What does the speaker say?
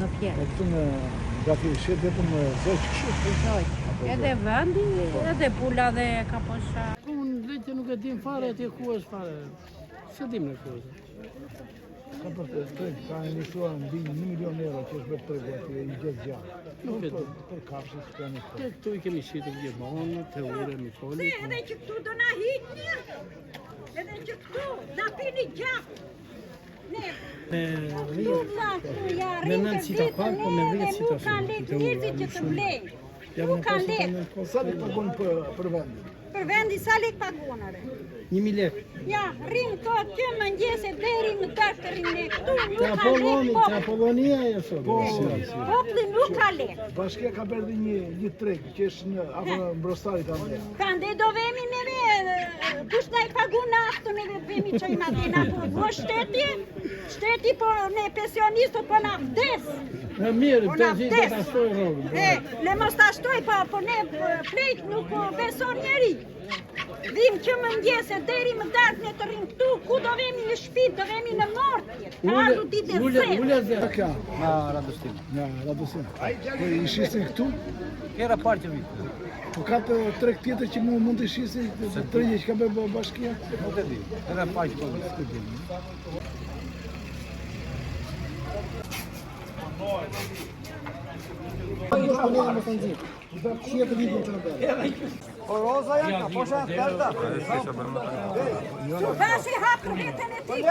në pjetë. Këtu në gati shetë vetëm zëqë kështu? Edhe vendi, edhe pula dhe kaposha. Unë drejtë nuk e dim fare atje ku është fare. Se dim në ku është. Ka për të treg, ka emisuar mbi 1 milion euro që është bërë tregu atje i gjithë gjatë. Nuk e di. Për kafshës që kanë Te këtu i kemi shitur gjemonë, te ure, mi foli. Edhe që këtu do na hiqni, edhe që këtu na pini gjatë. Me nënë si ta pak, po me 10 si ta shumë. Kanë lekë njerëzit që të blejnë. Nuk kanë lekë. Sa të pagon për vendin? Për vendi sa lekë pagonare? 1000 lekë. Ja, rinë të aty më njëse deri në dashtë rinë ne këtu, nuk Te ka lekë Apollonia e thotë. popli nuk ka lekë. Bashkia ka bërë një treg që është në apo në Mbrostari ka ndër. Kande do vemi neve, kush na i pagun naftë neve vemi që i madina po shteti po ne pensionistët po na vdes. Në mirë, pensi do ta shtoj rrogën. Le mos ta shtoj po ne plejt nuk beson njeri. Vim që më njëse deri më darkë ne të rinë këtu, ku do vemi në shtëpi, do vemi në mortje. Ka ardhur ditë e zë. Ule zë. Ka Na Radostin. ja, Radostin. Po i shisin këtu? Era parte vit. Po ka të treg tjetër që mund të shisin të tregje që ka bërë bashkia? Nuk e di. Era parte po. Roza jaka, po sa karta. Vasi hapë vetën e ti,